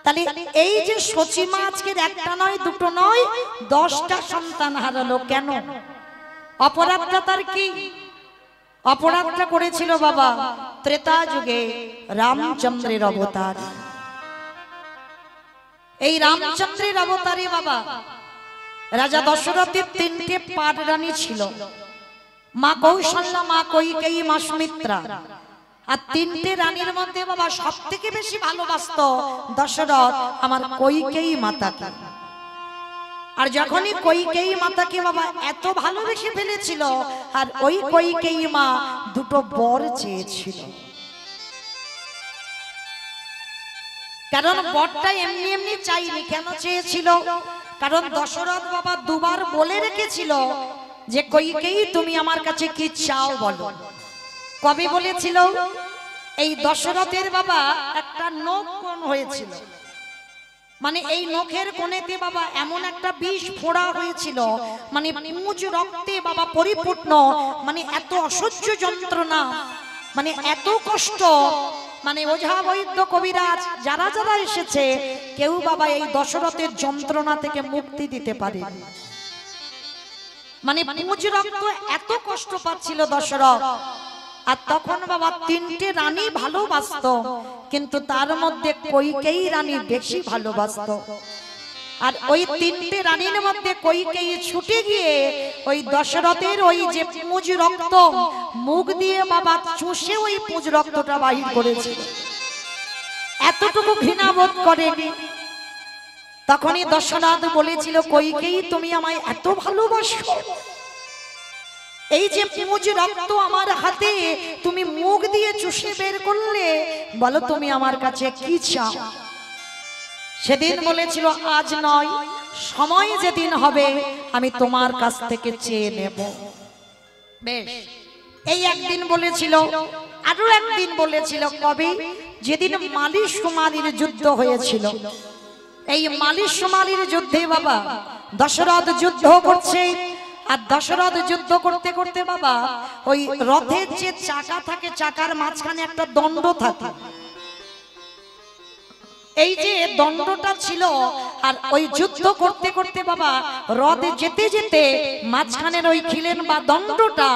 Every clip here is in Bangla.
তাহলে এই যে সচিমা আজকের একটা নয় দুটো নয় 10টা সন্তান হারালো কেন? অপরাধটা তার কি? অপরাধটা করেছিল বাবা ত্রেতা যুগে রামচন্দ্রের অবতার। এই রামচন্দ্রের অবতারে বাবা রাজা দশরথের 3টে পাট রানী ছিল, মা কৌশল্যা, মা কৈকেয়ী, মা সুমিত্রা। আর 3টে রানীর মধ্যে বাবা সব থেকে বেশি ভালোবাসতো দশরথ আমার কৈকেয়ী মাতাকে। আর যখনই কৈকেয়ী মাতাকে বাবা এত ভালোবেসে ফেলেছিল, আর ওই কৈকেয়ী মা দুটো বর চেয়েছিল। কারণ বরটা এমনি এমনি চাইনি। কেন চেয়েছিল? কারণ দশরথ বাবা দুবার বলে রেখেছিল যে কৈকেয়ী তুমি আমার কাছে কি চাও বলো। কবে বলেছিল? এই দশরথের বাবা একটা নখ কোণ হয়েছিল, মানে এই নখের কোণেতে বাবা এমন একটা বিষ ফোড়া হয়েছিল, মানে মুজ রক্তে বাবা পরিপূর্ণ, মানে এত অসহ্য যন্ত্রণা, মানে এত কষ্ট, মানে ওঝা বৈদ্য কবিরাজ যারা যারা এসেছে কেউ বাবা এই দশরথের যন্ত্রণা থেকে মুক্তি দিতে পারে। মানে মুজ রক্ত এত কষ্ট পাচ্ছিল দশরথ। আর তখন বাবা 3টে রানী ভালোবাসতো, কিন্তু তার মধ্যে কৈকেয়ী রানী বেশি ভালোবাসতো। আর ওই 3টে রানীর মধ্যে কৈকেয়ী ছুটে গিয়ে ওই দশরথের ওই যে পুঁজ রক্ত মুখ দিয়ে বাবা চুষে ওই পুঁজ রক্তটা বাহির করেছে। এতটুকু ঘৃণা বোধ করেনি। তখনই দশরথ বলেছিল কৈকেয়ী তুমি আমায় এত ভালোবাসো, এই যে পুঁজ রক্ত আমার হাতে তুমি মুখ দিয়ে চুষে বের করলে, বলো তুমি আমার কাছে কি চাও? সেদিন বলেছিল আজ নয়, সময় যেদিন হবে আমি তোমার কাছ থেকে চেয়ে নেব। বেশ, এই একদিন বলেছিল। আরো একদিন বলেছিল। কবে? যেদিন মালি সুমালির যুদ্ধ হয়েছিল। এই মালি সুমালির যুদ্ধে বাবা দশরথ যুদ্ধ করছে। আর দশরথ যুদ্ধ করতে করতে বাবা ওই রথের যে চাকা থাকে, চাকার মাঝখানে একটা দণ্ড থাকে। এই যে দণ্ডটা ছিল, আর ওই যুদ্ধ করতে করতে বাবা রথ যেতে যেতে মাঝখানের ওই খিলেন বা দণ্ডটা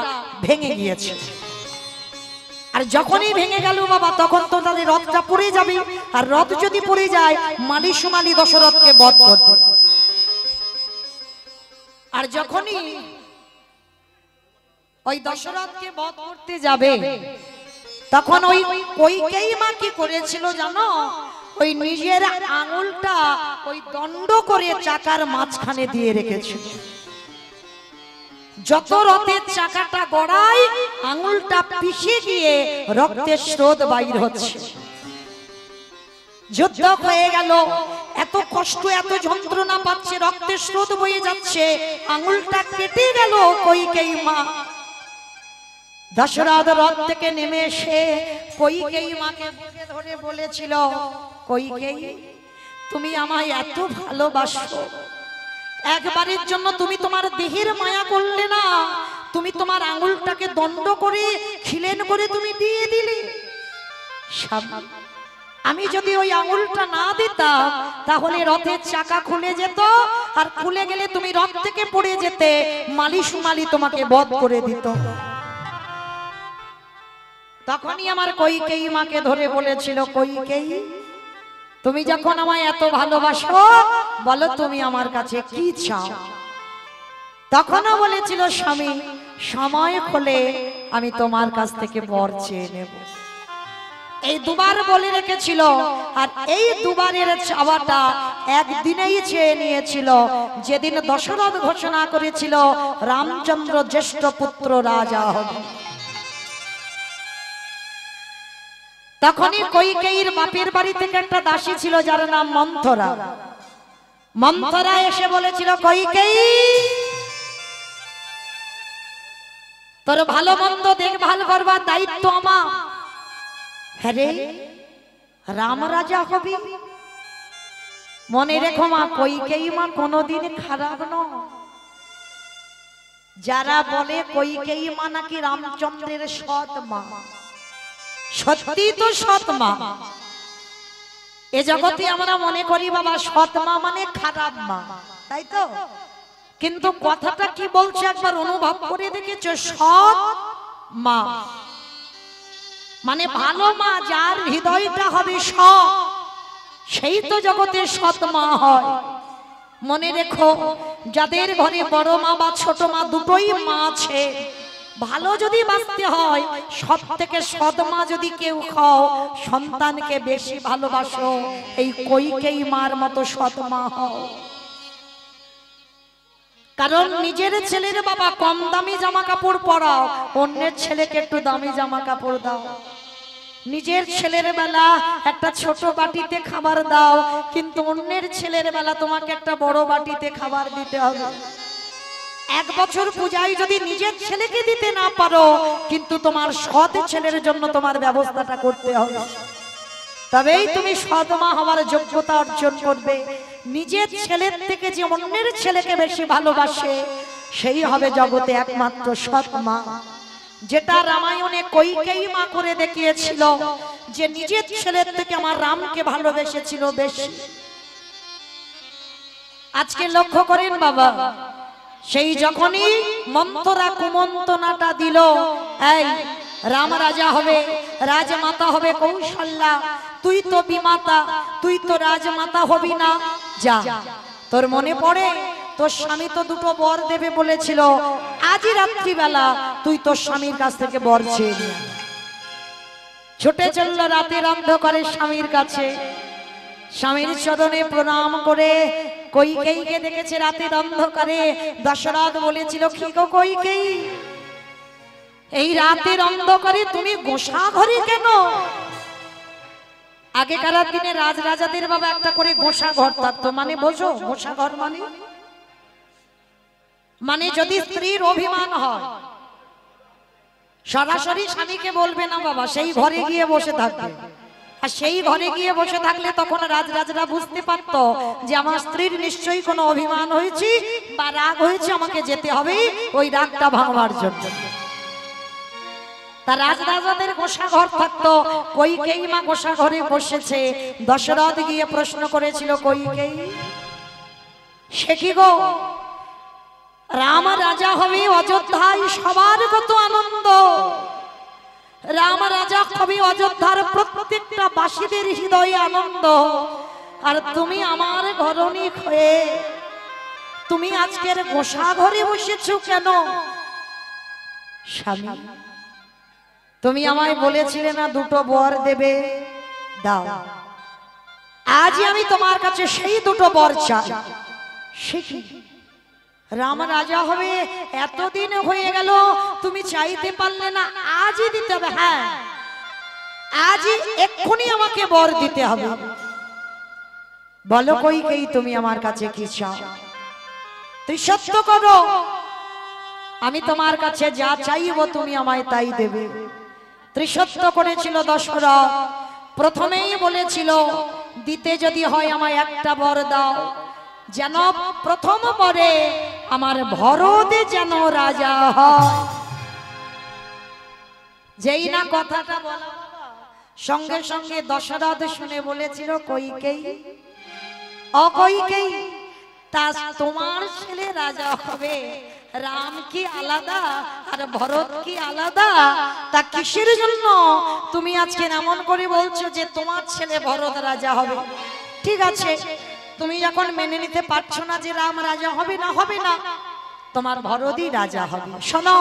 ভেঙে গিয়েছে। আর যখনই ভেঙে গেল বাবা তখন তো তাদের রথটা পড়ে যাবে। আর রথ যদি পড়ে যায় মালি সুমালি দশরথকে বধ করবে। আর যখনই ওই দশরথকে বধ করতে যাবে তখন ওই কৈকেয়ী মা কি করেছিল জানো? ওই নিজের আঙুলটা ওই দণ্ড করে চাকার মাঝখানে দিয়ে রেখেছিল। যত রথের চাকাটা গড়ায় আঙুলটা পিষে গিয়ে রক্তের স্রোত বাইর হচ্ছে। যুদ্ধ হয়ে গেল, এত কষ্ট এত যন্ত্রণা পাচ্ছে, রক্তের স্রোত বয়ে যাচ্ছে, আঙুলটা কেটে গেল কৈকেয়ী মা। দশরথ রথ থেকে নেমে এসে কৈকেয়ী মাকে বুকে ধরে বলেছিল কৈকেয়ী তুমি আমায় এত ভালোবাসো, একবারের জন্য তুমি তোমার দেহের মায়া করলে না, তুমি তোমার আঙুলটাকে দণ্ড করে খিলেন করে তুমি দিয়ে দিলে। আমি যদি ওই আঙুলটা না দিতাম তাহলে রথের চাকা খুলে যেত, আর খুলে গেলে তুমি রথ থেকে পড়ে যেতে, মালি সুমালি তোমাকে বধ করে দিত। তখনই আমার কৈকেয়ী মাকে ধরে বলেছিল কৈকেয়ী তুমি যখন আমায় এত ভালোবাসো বলো তুমি আমার কাছে কি চাও? তখনও বলেছিল স্বামী সময় হলে আমি তোমার কাছ থেকে বর চেয়ে নেব। এই দুবার বলে রেখেছিল। আর এই দুবারের চাওয়াটা একদিনেই চেয়ে নিয়েছিল, যেদিন দশরথ ঘোষণা করেছিল রামচন্দ্র জ্যেষ্ঠ পুত্র রাজা হবে। তখনই কৈকেয়ীর বাপের বাড়ি থেকে একটা দাসী ছিল যার নাম মন্থরা। মন্থরা এসে বলেছিল কৈকেয়ী তোর ভালো মন্দ দেখভাল করবার দায়িত্ব আমার। হ্যাঁ রে, রাম রাজা হবি? মনে রেখো মা, কৈকেয়ী মা কোনোদিন খারাপ নয়। যারা বলে কৈকেয়ী মা নাকি রামচন্দ্রের সৎ মা, সত্যি তো সৎ মা, এ জগতে আমরা মনে করি বাবা সৎ মা মানে খারাপ মা, তাই তো? কিন্তু কথাটা কি বলছে একবার অনুভব করে দেখেছো? সৎ মা মানে ভালো মা, যার হৃদয়টা হবে সৎ, সেই তো জগতে সৎ মা হয়। মনে রেখো, যাদের ঘরে বড় মা বা ছোট মা দুটোই মা আছে, ভালো যদি বাঁচতে হয়, সৎ থেকে সৎ মা যদি কেউ খাও, সন্তানকে বেশি ভালোবাসো, এই কইকেই মার মতো সৎ মা হও। কারণ নিজের ছেলের বাবা কম দামি জামা কাপড় পরাও, অন্যের ছেলেকে একটু দামি জামা কাপড় দাও। নিজের ছেলের বেলা একটা ছোট বাটিতে খাবার দাও, কিন্তু অন্যের ছেলের বেলা তোমাকে একটা বড় বাটিতে খাবার দিতে হবে। এক বছর পূজায় যদি নিজের ছেলেকে দিতে না পারো, কিন্তু তোমার সৎ ছেলের জন্য তোমার ব্যবস্থাটা করতে হবে, তবেই তুমি সৎ মা হওয়ার যোগ্যতা অর্জন করবে। নিজের ছেলের থেকে যে অন্যের ছেলেকে বেশি ভালোবাসে, সেই হবে জগতে একমাত্র সৎ মা। যেটা রামায়ণে কইকেয়ী মা করে দেখিয়েছিল, যে নিজের ছেলের থেকে আমার রামকে ভালোবেসেছিল বেশি। আজকে লক্ষ্য করেন বাবা, সেই যখনই মন্থরা কুমন্ত্রণাটা দিল, এই রাম রাজা হবে, রাজমাতা হবে কৌশল্যা, তুই তো বিমাতা, তুই তো রাজমাতা হবি না, যা। তোর মনে পড়ে তোর স্বামী তো দুটো বর দেবে বলেছিল, আজই রাত্রিবেলা তুই তোর স্বামীর কাছ থেকে বর চেয়ে নে। ছুটে চলল রাতের অন্ধকারে স্বামীর কাছে, স্বামীর চরণে প্রণাম করে কইকেয়ীকে দেখেছে রাতের অন্ধকারে। দশরথ বলেছিল, কি গো কইকেয়ী, এই রাতের অন্ধকারে তুমি গোসা ঘরে কেন? আগেকার দিনে রাজরাজাদের বাবা একটা করে গোসা ঘর থাকতো, মানে বোঝো গোসা ঘর মানে যদি স্ত্রীর অভিমান হয়, সরাসরি স্বামীকে বলবে না বাবা, সেই ঘরে গিয়ে বসে থাকবে। আর সেই ঘরে গিয়ে বসে থাকলে তখন রাজরাজরা বুঝতে পারতো যে আমার স্ত্রীর নিশ্চয়ই কোনো অভিমান হয়েছে বা রাগ হয়েছে, আমাকে যেতে হবে ওই রাগটা ভাঙবার জন্য। তা রাজরাজাদের গোসা ঘর থাকতো, কইকেয়ী মা গোসা ঘরে বসেছে। দশরথ গিয়ে প্রশ্ন করেছিল, কইকেয়ী সে কি গো, রাম রাজা হবে অযোধ্যায়, সবার কত আনন্দ, রাম রাজা হবে অযোধ্যার প্রত্যেকটা বাসীদের হৃদয়ে আনন্দ, আর তুমি আমার ঘরণী হয়ে তুমি আজকের গোসা ঘরে বসেছো কেন? স্বামী, তুমি আমায় বলেছিলে না দুটো বর দেবে, দাও, আজই আমি তোমার কাছে সেই দুটো বর চাই। সে কি, রাম রাজা হবে এতদিন হয়ে গেল, তুমি চাইতে পারলে না, আজই দিতে হবে। হ্যাঁ, আজই এক্ষুনি আমাকে বর দিতে হবে। বলো কইকেয়ী, তুমি আমার কাছে কি চাও? তুই সত্য করো, আমি তোমার কাছে যা চাইবো তুমি আমায় তাই দেবে। ত্রিসত্য করেছিল দশরথ। প্রথমেই বলেছিল, দিতে যদি হয় আমায় একটা বর দাও, যেন প্রথম বরে আমার ভরতে যেন রাজা হয়। যেই না কথাটা বলা, সঙ্গে সঙ্গে দশরথ শুনে বলেছিল, কইকেয়ী ও কইকেয়ী, তা তোমার ছেলে রাজা হবে, রাম কি আলাদা আর ভরত কি আলাদা? তা কিসের জন্য তুমি আজকে এমন করে বলছো যে তোমার ছেলে ভরত রাজা হবে? ঠিক আছে, তুমি যখন মেনে নিতে পারছো না যে রাম রাজা হবে না, হবে না, তোমার ভরতই রাজা হবে। শোনো,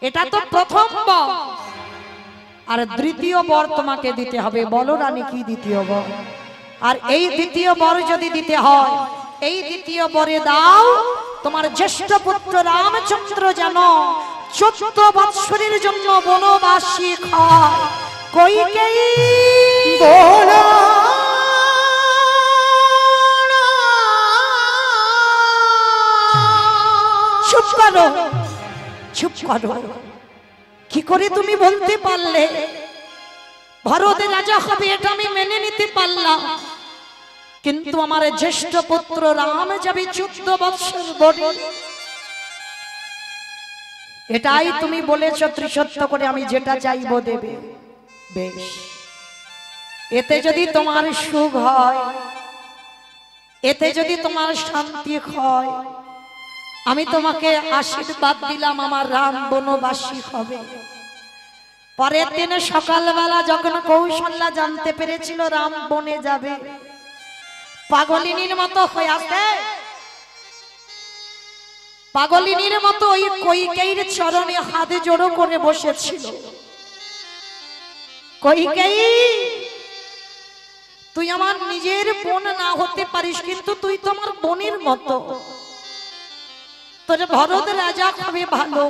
এটা তো প্রথম বর, আর দ্বিতীয় বর তোমাকে দিতে হবে। বলো রানী, কি দ্বিতীয় বর? আর এই দ্বিতীয় বর যদি দিতে হয়, এই দ্বিতীয় বরে দাও তোমার জ্যেষ্ঠ পুত্র রামচন্দ্র যেন 14 বৎসরের জন্য বনবাসী হয়। কইকেয়ী বলো, চুপ করো, চুপ করো। কি করে তুমি বলতে পারলে ভরতের রাজা হবে? এটা আমি মেনে নিতে পারলাম, কিন্তু আমার জ্যেষ্ঠ পুত্র রাম যাবে 14 বৎসর বনে। এটাই তুমি বলেছো ত্রিসত্য করে, আমি যেটা চাইবো দেবে। বেশ, এতে যদি তোমার সুখ হয়, এতে যদি তোমার শান্তি হয়, আমি তোমাকে আশীর্বাদ দিলাম আমার রাম বনবাসী হবে। পরের দিনে সকালবেলা যখন কৌশল্যা জানতে পেরেছিল রাম বনে যাবে, পাগলিনীর মতো হয়ে আসে, পাগলিনীর মতো ওই কইকেয়ীর চরণে হাত জোড়ো করে বসেছিল। কইকেয়ী, তুই আমার নিজের বোন না হতে পারিস, কিন্তু তুই তো আমার বোনের মতো। তোর ভরত রাজা হবে ভালো,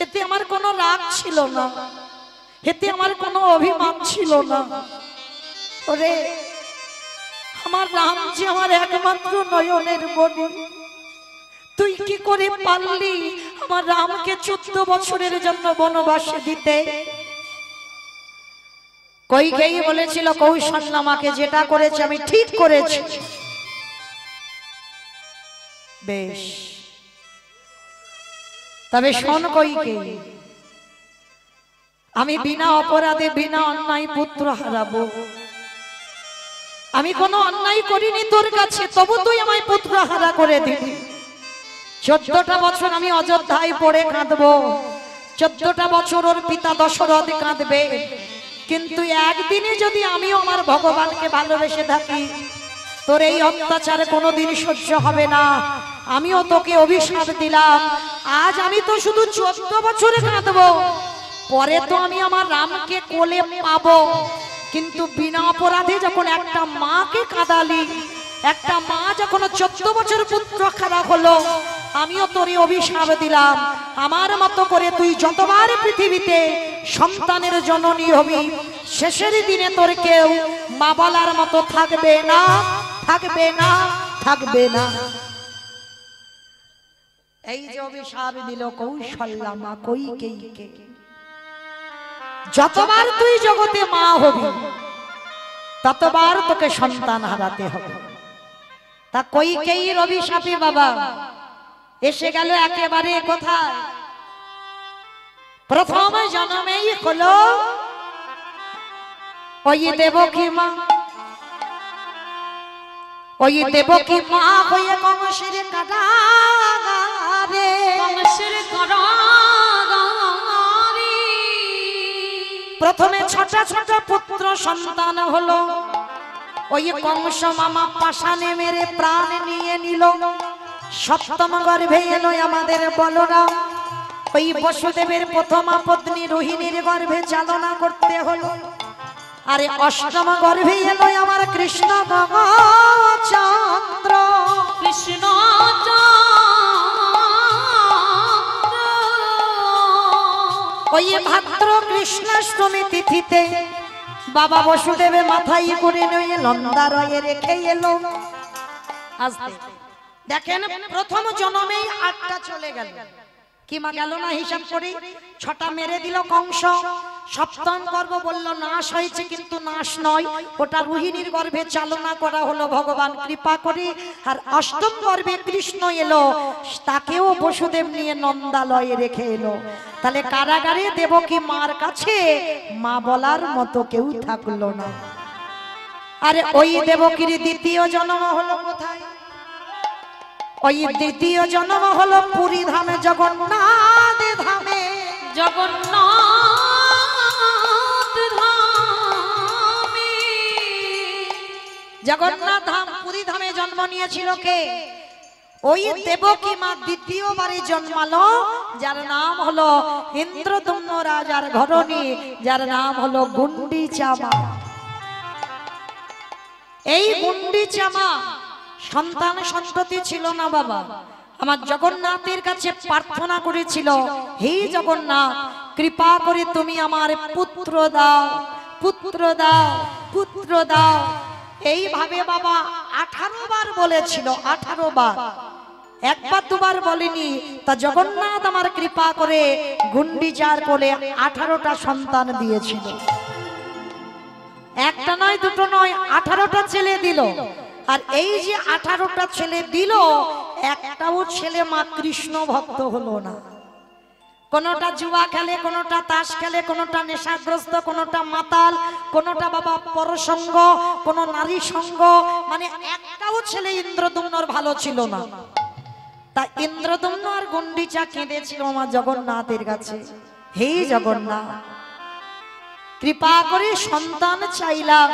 এতে আমার কোনো রাগ ছিল না, এতে আমার কোনো অভিমান ছিল না। ওরে আমার রাম যে আমার একমাত্র নয়নের মণি, তুই কি করে পারলি আমার রামকে 14 বছরের জন্য বনবাসে দিতে? কইকেয়ী বলেছিল, কৌশল্যা আমাকে যেটা করেছে আমি ঠিক করেছি। বেশ, তবে শোন কইকেয়ী, আমি বিনা অপরাধে বিনা অন্যায় পুত্র হারাবো। আমি কোনো অন্যায় করিনি তোর কাছে, তবু তুই আমায় পুত্র হারা করে দিবি। 14টা বছর আমি অযোধ্যায় পড়ে কাঁদবো, 14টা বছর ওর পিতা দশরথ কাঁদবে, কিন্তু একদিনে যদি আমিও আমার ভগবানকে ভালোবেসে থাকি, তোর এই অত্যাচার কোনোদিন সহ্য হবে না। আমিও তোকে অভিশাপ দিলাম, আজ আমি তো শুধু 14 বছরে কাঁদবো, পরে তো আমি আমার রামকে কোলে পাবো, কিন্তু বিনা অপরাধে যখন একটা মাকে কাঁদালি, একটা মা যখন 14 বছর পুত্র হারা হলো, আমিও তোরে অভিশাপ দিলাম, আমার মতো করে তুই যতবার পৃথিবীতে সন্তানের জননী হবি, শেষের দিনে তোর কেউ মা বলার মতো থাকবে না, থাকবে না, থাকবে না। এই যে অভিশাপ দিল কৌশল্যা মা কইকেয়ীকে, যতবার তুই জগতে মা হবি ততবার তোকে সন্তান হারাতে হবে। তা কইকেয়ীর অভিশাপে বাবা এসে গেল একেবারে কোথায়? প্রথম জন্মেই হলো ওই দেবকী মা, ওই দেবকী মা হয়ে কংসের কারাগারে, কংসের কারাগারে প্রথমে ছোট ছোট পুত্র সন্তান হলো। ওই কংস মামা পাশানে মেরে প্রাণ নিয়ে নিল। সপ্তম গর্ভে এলো আমাদের বলরাম, ওই বসুদেবের প্রথমা পত্নী রোহিণীর গর্ভে চালনা করতে হলো। আরে অষ্টম গর্ভে এলো আমার কৃষ্ণ চন্দ্র, কৃষ্ণ ওই ভাদ্র কৃষ্ণাষ্টমী তিথিতে বাবা বসুদেবে মাথায় করে নিয়ে নন্দারয়ে রেখে এলো। দেখেন প্রথম জন্মেই 8টা চলে গেল, কি মা গেল না হিসাব করি? 6টা মেরে দিল কংস। সপ্তম গর্ভ বলল নাশ হয়েছে, কিন্তু নাশ নয়, ওটা রোহিণীর গর্ভে চালনা করা হলো ভগবান কৃপা করে। আর অষ্টম গর্ভে কৃষ্ণ এলো, তাকেও বসুদেব নিয়ে নন্দালয়ে রেখে এলো। তাহলে কারাগারে দেবকী মার কাছে মা বলার মতো কেউ থাকলো না। আরে ওই দেবকীর দ্বিতীয় জন্ম হলো কোথায়? ওই দ্বিতীয় জন্ম হলো পুরী ধামে, জগন্নাথ ধামে। জগন্নাথ ধামে, জগন্নাথ ধাম পুরী ধামে জন্ম নিয়েছিল কে? ওই দেবকী মা দ্বিতীয়বারে জন্মালো, যার নাম হলো ইন্দ্রদম্ন রাজার ঘরণী, যার নাম হলো গুন্ডিচা মা। এই গুন্ডিচা মা সন্তান সন্ততি ছিল না বাবা, আমার জগন্নাথের কাছে প্রার্থনা করেছিল, হে জগন্নাথ কৃপা করে তুমি আমার পুত্র দাও, পুত্র দাও, পুত্র দাও। এইভাবে বাবা 18 বার বলেছিল, 18 বার, একবার দুবার বলেনি। তা জগন্নাথ আমার কৃপা করে গুন্ডিচার কোলে 18টা সন্তান দিয়েছিল। একটা নয়, দুটো নয়, 18টা ছেলে দিল। আর এই যে 18টা ছেলে দিল, একটাও ছেলে মা কৃষ্ণ ভক্ত হলো না। কোনোটা জুয়া খেলে, কোনোটা তাস খেলে, কোনোটা নেশাগ্রস্ত, কোনোটা মাতাল, কোনোটা বাবা পরসঙ্গ, কোন নারী সঙ্গ, মানে একটাও ছেলে ইন্দ্রদম্নর ভালো ছিল না। তা ইন্দ্রদম্ন আর গুন্ডিচা কেঁদেছিল আমার জগন্নাথের কাছে, হে জগন্নাথ কৃপা করে সন্তান চাইলাম,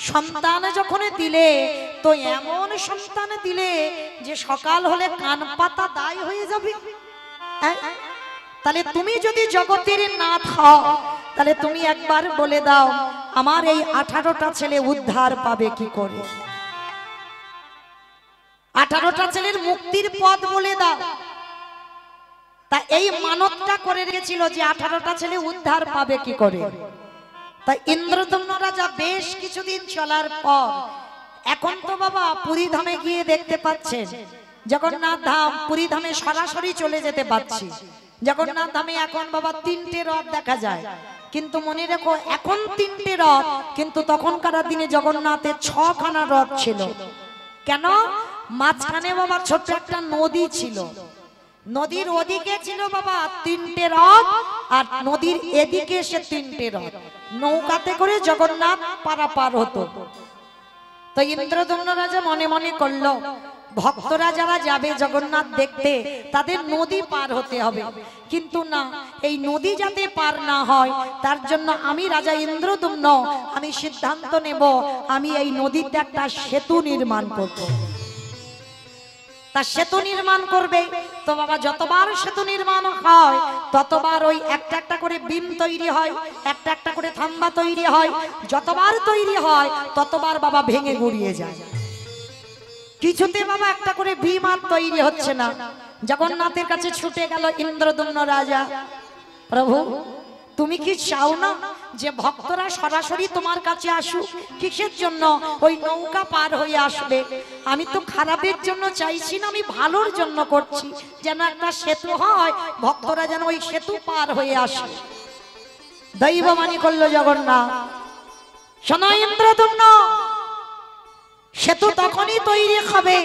সন্তান যখন দিলে তো এমন সন্তান দিলে যে সকাল হলে কান পাতা দায় হয়ে যাবে। তাহলে তুমি যদি জগতের নাথ হও, তাহলে তুমি একবার বলে দাও আমার এই 18টা ছেলে উদ্ধার পাবে কি করে? 18টা ছেলের মুক্তির পথ বলে দাও। তা এই মানবটা করে রেখেছিল যে 18টা ছেলে উদ্ধার পাবে কি করে। তাই ইন্দ্রদম্ন রাজা বেশ কিছুদিন চলার পর এখন তো বাবা পুরী ধামে গিয়ে দেখতে পাচ্ছেন, জগন্নাথ ধাম পুরী ধামে সরাসরি চলে যেতে পারছি। জগন্নাথ ধামে এখন বাবা 3টে রথ দেখা যায়, কিন্তু মনে রেখো এখন 3টে রথ, কিন্তু তখনকার দিনে জগন্নাথের 6খানা রথ ছিল। কেন? মাঝখানে বাবা ছোট্ট একটা নদী ছিল, নদীর ওদিকে ছিল বাবা 3টে রথ, আর নদীর এদিকে এসে 3টে রথ, নৌকাতে করে জগন্নাথ পারাপার হতো। তো ইন্দ্রদম্ন রাজা মনে মনে করলো ভক্তরা যারা যাবে জগন্নাথ দেখতে তাদের নদী পার হতে হবে, কিন্তু না, এই নদী যাতে পার না হয় তার জন্য আমি রাজা ইন্দ্রদম্ন আমি সিদ্ধান্ত নেব আমি এই নদীতে একটা সেতু নির্মাণ করব। তা সেতু নির্মাণ করবে তো বাবা যতবার সেতু নির্মাণ হয় ততবার ওই একটা একটা করে বিম তৈরি হয়, একটা একটা করে থাম্বা তৈরি হয়, যতবার তৈরি হয় ততবার বাবা ভেঙে গুড়িয়ে যায়। কিছুতে বাবা একটা করে বিম আর তৈরি হচ্ছে না। জগন্নাথের কাছে ছুটে গেল ইন্দ্রদম্ন রাজা, প্রভু তুমি কি চাও না যে ভক্তরা সরাসরি তোমার কাছে আসুক? কিসের জন্য? ওই নৌকা পার হয়ে আসবে। আমি তো খারাপের জন্য চাইছি না, আমি ভালোর জন্য করছি, যেন একটা সেতু হয়, ভক্তরা যেন ওই সেতু পার হয়ে আসে। দৈবমানি করলো জগন্নাথ। শোনো ইন্দ্রদম্ন, সেতু তখনই তৈরি হবে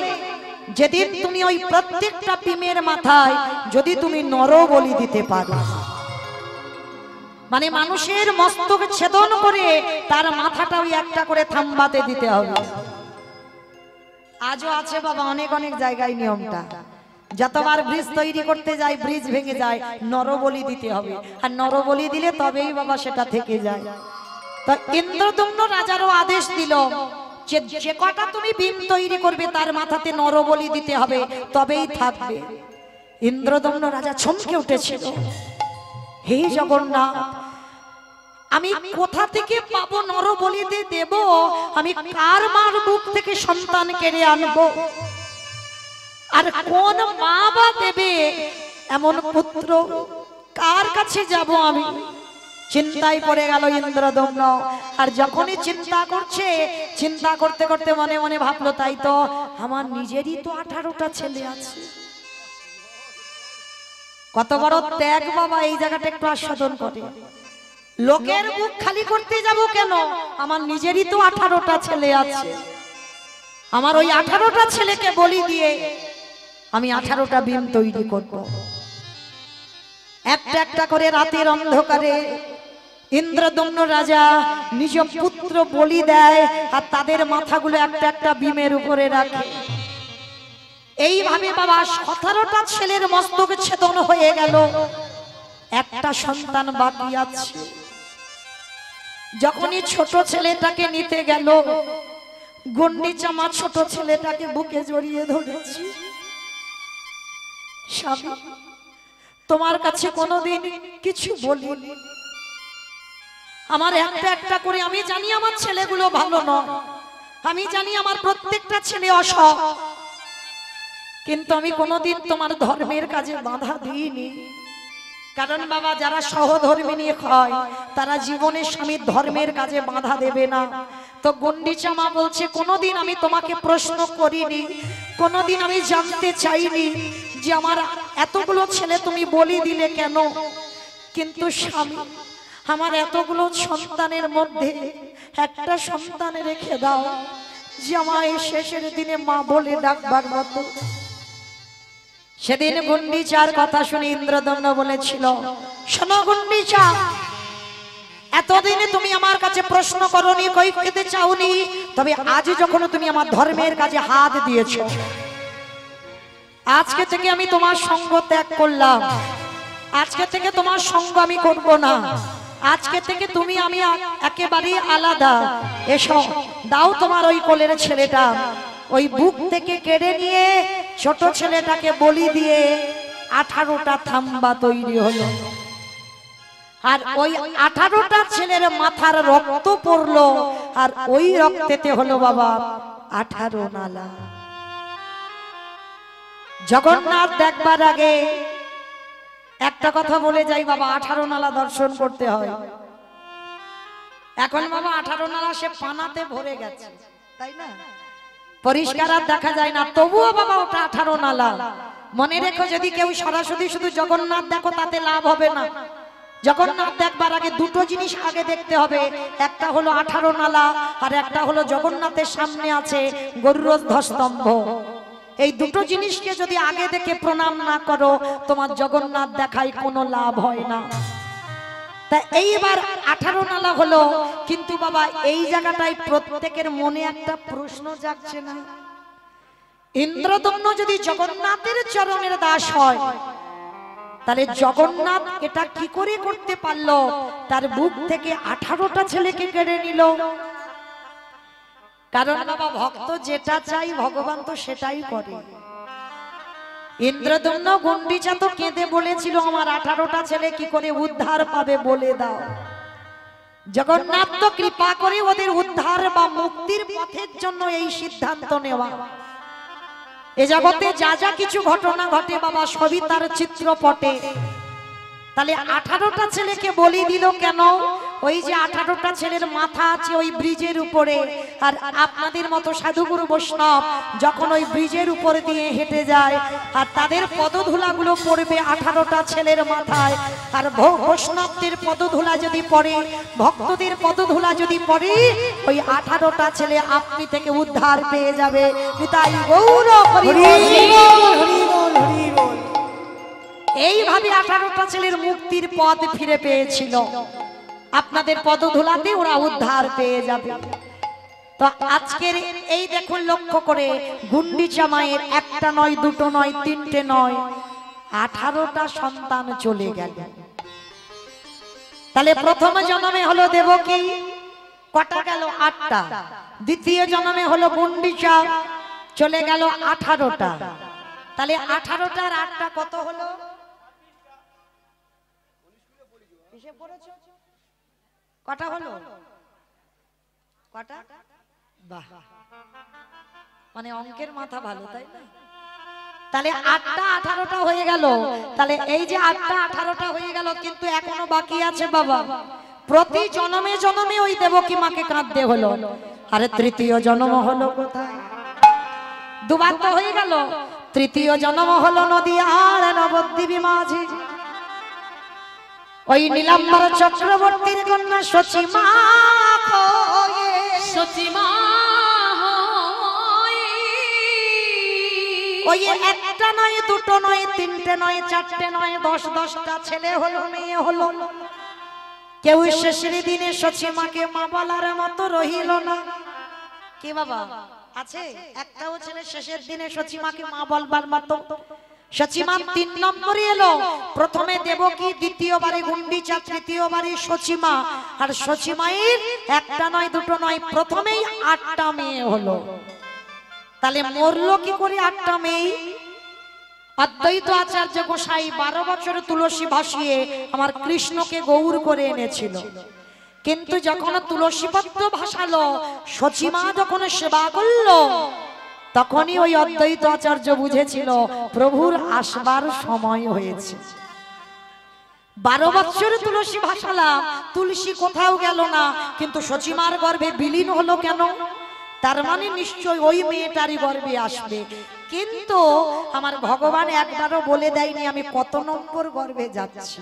যেদিন তুমি ওই প্রত্যেকটা বিমের মাথায় যদি তুমি নরবলি দিতে পারো, মানে মানুষের মস্তক ছেদন করে তার মাথাটা ওই একটা করে থাম্বাতে দিতে হবে। আজও আছে বাবা অনেক অনেক জায়গায় নিয়মটা, যতবার ব্রিজ তৈরি করতে যায় ব্রিজ ভেঙে যায়, নরবলি দিতে হবে, আর নরবলি দিলে তবেই বাবা সেটা থেকে যায়। তো ইন্দ্রদম্ন রাজারও আদেশ দিল যে কটা তুমি বিম তৈরি করবে তার মাথাতে নরবলি দিতে হবে, তবেই থাকবে। ইন্দ্রদম্ন রাজা চমকে উঠেছিল, হে জগন্নাথ আমি কোথা থেকে পাবো নরবলি দেব? আমি কার মার বুক থেকে সন্তান কেড়ে আনবো? আর কোন মা বা দেবে এমন পুত্র? কার কাছে যাব আমি? চিন্তায় পড়ে গেল ইন্দ্রদম্ন। আর যখনই চিন্তা করছে, চিন্তা করতে করতে মনে মনে ভাবলো তাই তো আমার নিজেরই তো 18টা ছেলে আছে। কত বড় ত্যাগ বাবা, এই জায়গাটা একটু আস্বাদন করে। লোকের বুক খালি করতে যাব কেন? আমার নিজেরই তো 18টা ছেলে আছে, আমার ওই 18টা ছেলেকে বলি দিয়ে আমি 18টা বিম তৈরি করব। একটা একটা করে রাতের অন্ধকারে ইন্দ্রদম্ন রাজা নিজ পুত্র বলি দেয়, আর তাদের মাথাগুলো একটা একটা বিমের উপরে রাখে। এইভাবে বাবা 17টা ছেলের মস্তক ছেদন হয়ে গেল, একটা সন্তান বাকি আছে। যখনই ছোট ছেলেটাকে নিতে গেল, গুন্ডিচা মা ছোট ছেলেটাকে বুকে জড়িয়ে ধরেছি, স্বামী তোমার কাছে কোনোদিন কিছু বলিনি, আমার একটা একটা করে, আমি জানি আমার ছেলেগুলো ভালো নয়, আমি জানি আমার প্রত্যেকটা ছেলে অসৎ, কিন্তু আমি কোনোদিন তোমার ধর্মের কাজে বাধা দিইনি। কারণ বাবা যারা সহধর্মিনী হয় তারা জীবনে স্বামীর ধর্মের কাজে বাধা দেবে না। তো গুন্ডিচা মা বলছে কোনোদিন আমি তোমাকে প্রশ্ন করিনি, কোনোদিন আমি জানতে চাইনি যে আমার এতগুলো ছেলে তুমি বলি দিলে কেন, কিন্তু স্বামী আমার এতগুলো সন্তানের মধ্যে একটা সন্তান রেখে দাও যে আমায় শেষের দিনে মা বলে ডাকবার মতো। সেদিন গুন্ডিচার কথা শুনে ইন্দ্রদম্ন বলেছিল, শোনো গুন্ডিচা, এতদিনে তুমি আমার কাছে প্রশ্ন করনি, কই খেতে চাওনি, তবে আজ যখন তুমি আমার ধর্মের কাজে হাত দিয়েছো, আজকে থেকে আমি তোমার সঙ্গ ত্যাগ করলাম, আজকে থেকে তোমার সঙ্গ আমি করব না, আজকে থেকে তুমি আমি একেবারে আলাদা। এসো, দাও তোমার ওই কোলের ছেলেটা। ওই বুক থেকে কেড়ে নিয়ে ছোট ছেলেটাকে বলি দিয়ে 18টা থাম্বা তৈরি হলো। আর ওই 18টা ছেলের মাথার রক্ত পড়লো, আর ওই রক্তেতে হলো বাবা 18 নালা। জগন্নাথ দেখবার আগে একটা কথা বলে যাই বাবা, 18 নালা দর্শন করতে হয়। এখন বাবা 18 নালা সে পানাতে ভরে গেছে, তাই না, পরিষ্কার আর দেখা যায় না, তবুও বাবা ওটা 18 নালা। মনে রেখো, যদি কেউ সরাসরি শুধু জগন্নাথ দেখো তাতে লাভ হবে না। জগন্নাথ দেখবার আগে দুটো জিনিস আগে দেখতে হবে, একটা হলো 18 নালা, আর একটা হলো জগন্নাথের সামনে আছে গরুড়ধ্বস্তম্ভ। এই দুটো জিনিসকে যদি আগে দেখে প্রণাম না করো, তোমার জগন্নাথ দেখায় কোনো লাভ হয় না। তা এইবার 18 নালা হলো, কিন্তু বাবা এই জায়গাটায় প্রত্যেকের মনে একটা প্রশ্ন জাগছে না, ইন্দ্রদম্ন যদি জগন্নাথের চরণের দাস হয়, তাহলে জগন্নাথ এটা কি করে করতে পারলো? তার বুক থেকে 18টা ছেলেকে কেড়ে নিল। কারণ বাবা ভক্ত যেটা চাই ভগবান তো সেটাই করে। ইন্দ্রদম্ন গুন্ডিচা তো কেঁদে বলেছিল, আমার 18টা ছেলে কি করে উদ্ধার পাবে বলে দাও। জগন্নাথ তো কৃপা করে ওদের উদ্ধার বা মুক্তির পথের জন্য এই সিদ্ধান্ত নেওয়া। এ জগতে যা যা কিছু ঘটনা ঘটে বাবা সবই তার চিত্রপটে। তাহলে 18টা ছেলেকে বলি দিল কেন? ওই যে 18টা ছেলের মাথা আছে ওই ব্রিজের উপরে, আর আপনাদের মতো সাধুগুরু বৈষ্ণব যখন ওই ব্রিজের উপর দিয়ে হেঁটে যায়, আর তাদের পদধূলাগুলো পড়বে 18টা ছেলের মাথায়, আর বৈষ্ণবদের পদধূলা যদি পড়ে, ভক্তদের পদধূলা যদি পড়ে, ওই 18টা ছেলে আপনি থেকে উদ্ধার পেয়ে যাবে। তাই গৌর হরি বল। এইভাবে 18টা ছেলের মুক্তির পথ ফিরে পেয়েছিল। আপনাদের পদধূলাতে ওরা উদ্ধার পেয়ে যাবে। তো আজকের এই দেখুন লক্ষ্য করে, গুন্ডিচা মায়ের একটা নয়, দুটো নয়, তিনটে নয়, 18টা সন্তান চলে গেল। তাহলে প্রথম জন্মে হলো দেবকী, কটা গেল? 8টা। দ্বিতীয় জন্মে হলো গুন্ডিচা, চলে গেল 18টা। তাহলে 18টার 8টা কত হলো? কটা হলো? কটা? বাহ, মানে অঙ্কের মাথা ভালো, তাই না? তাহলে 8টা 18টা হয়ে গেল। তাহলে এই যে 8টা 18টা হয়ে গেল, কিন্তু এখনো বাকি আছে বাবা। প্রতি জন্মে জন্মে ওই দেবকী মাকে কাঁদতে হলো। আরে তৃতীয় জন্ম হলো কোথায়? দুবার তো হয়ে গেল। তৃতীয় জন্ম হলো নদীয়ার নবদ্বীপী মাঝি, ওই নীলাম্বর চক্রবর্তীর কন্যা সচিমা। ওই একটা নয়, দুটো নয়, তিনটে নয়, চারটে নয়, 10-10টা ছেলে হলো, মেয়ে হলো। কেউ শেষের দিনে সচিমাকে মা বলার মতো রহিল না। কি বাবা আছে? একটাও ছেলে শেষের দিনে সচিমাকে মা বলবার মতো। সচিমা 3 নম্বরে এলো। প্রথমে দেবকী, দ্বিতীয়বারে গুন্ডিচা, তৃতীয়বারে সচিমা। আর সচিমায়ের একটা নয়, দুটো নয়, প্রথমেই 8টা মেয়ে হলো। তাহলে মরলো কি করে 8টা মেয়ে? অদ্বৈত আচার্য গোসাই 12 বছর তুলসী ভাসিয়ে আমার কৃষ্ণকে গৌর করে এনেছিল। কিন্তু যখন তুলসী পত্র ভাসালো, সচিমা যখন সেবা করলো, তখনই ওই অদ্বৈত আচার্য বুঝেছিল প্রভুর আসবার সময় হয়েছে। 12 বছর তুলসী ভাসালাম, তুলসী কোথাও গেল না, কিন্তু সচিমার গর্ভে বিলীন হলো কেন? তার মানে নিশ্চয় ওই মেয়েটারই গর্ভে আসবে। কিন্তু আমার ভগবান একবারও বলে দেয়নি আমি কত নম্বর গর্ভে যাচ্ছি।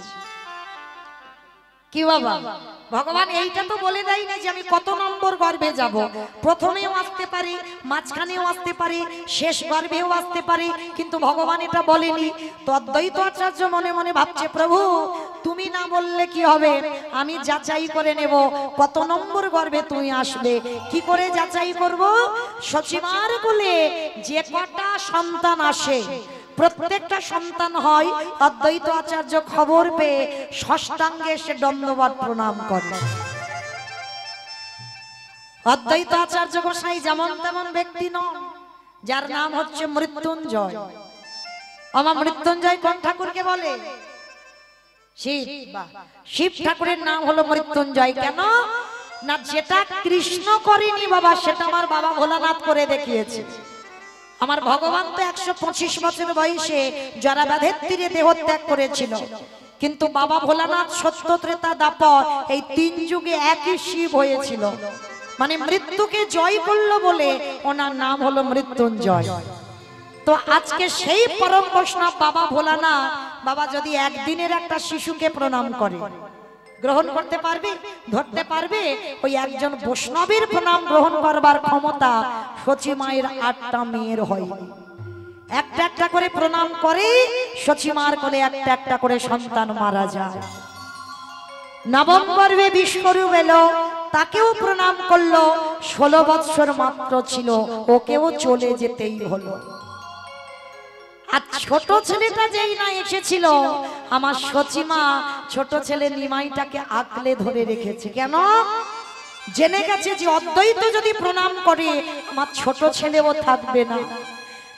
কি বাবা ভগবান এইটা তো বলে দেয় না যে আমি কত নম্বর গর্ভে যাব, প্রথমেও আসতে পারি, মাঝখানেও আসতে পারি, শেষ গর্ভেও আসতে পারি, কিন্তু ভগবান এটা বলেনি। তো অদ্বৈত আচার্য মনে মনে ভাবছে, প্রভু তুমি না বললে কি হবে, আমি যাচাই করে নেব কত নম্বর গর্ভে তুমি আসবে। কি করে যাচাই করব? সচিমার কোলে যে কটা সন্তান আসে প্রত্যেকটা সন্তান হয়, অদ্বৈত আচার্য খবর পেয়ে ষষ্ঠাঙ্গে এসে দণ্ডবত প্রণাম করে। অদ্বৈত আচার্য গোসাই যেমন তেমন ব্যক্তি নন, যার নাম হচ্ছে মৃত্যুঞ্জয়। আমার মৃত্যুঞ্জয় কোন ঠাকুরকে বলে? শিব। শিব ঠাকুরের নাম হলো মৃত্যুঞ্জয়। কেন না, যেটা কৃষ্ণ করেনি বাবা, সেটা আমার বাবা ভোলানাথ করে দেখিয়েছে। আমার ভগবান তো 125 বছর বয়সে জরাবাধের তীরে দেহত্যাগ করেছিল, কিন্তু বাবা ভোলানাথ সত্য ত্রেতা দাপর এই 3 যুগে একই শিব হয়েছিল, মানে মৃত্যুকে জয় করলো বলে ওনার নাম হলো মৃত্যুঞ্জয়। তো আজকে সেই পরম বৈষ্ণব বাবা ভোলানাথ বাবা যদি একদিনের একটা শিশুকে প্রণাম করে, গ্রহণ করতে পারবে, ধরতে পারবে? ওই একজন বৈষ্ণবের প্রণাম গ্রহণ করবার ক্ষমতা সচিমায়ের 8টা মেয়ের হয়নি। একটা একটা করে প্রণাম করে সচিমার কোলে একটা একটা করে সন্তান মারা যায়। নবম গর্ভে বিশ্বরূপ এলো, তাকেও প্রণাম করলো, 16 বৎসর মাত্র ছিল, ওকেও চলে যেতেই হলো। আর ছোট ছেলেটা যেই না এসেছিল, আমার সচিমা ছোট ছেলে নিমাইটাকে আঁকলে ধরে রেখেছে। কেন? জেনে গেছে যে অদ্বৈত যদি প্রণাম করে আমার ছোট ছেলেও থাকবে না।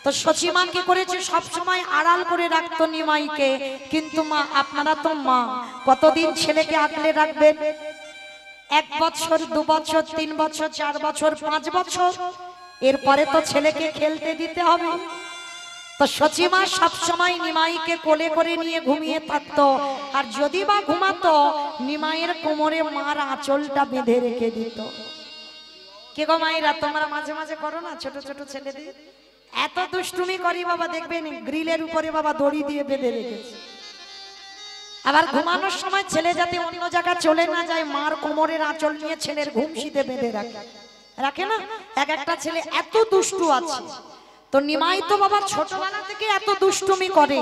তো সচিমা কি করেছে, সব সময় আড়াল করে রাখতো নিমাইকে। কিন্তু মা, আপনারা তো মা, কতদিন ছেলেকে আঁকলে রাখবেন? 1 বছর, 2 বছর, 3 বছর, 4 বছর, 5 বছর, এরপরে তো ছেলেকে খেলতে দিতে হবে। তো সচিমা সব সময় নিমাইকে কোলে করে নিয়ে ঘুমিয়ে থাকতো, আর যদি বা ঘুমাতো নিমাইয়ের কোমরে মার আঁচলটা বেঁধে রেখে দিত। কে গো মায়েরা, তোমরা মাঝে মাঝে করো না ছোট ছোট ছেলেদের? এত দুষ্টুমি করি বাবা, দেখবেন গ্রিলের উপরে বাবা দড়ি দিয়ে বেঁধে রেখেছে। আবার ঘুমানোর সময় ছেলে যাতে অন্য জায়গায় চলে না যায়, মার কোমরের আঁচল নিয়ে ছেলের ঘুমসিতে বেঁধে রাখে না? এক একটা ছেলে এত দুষ্টু আছে। তো নিমাই তো বাবা ছোটবেলা থেকে এত দুষ্টুমি করে,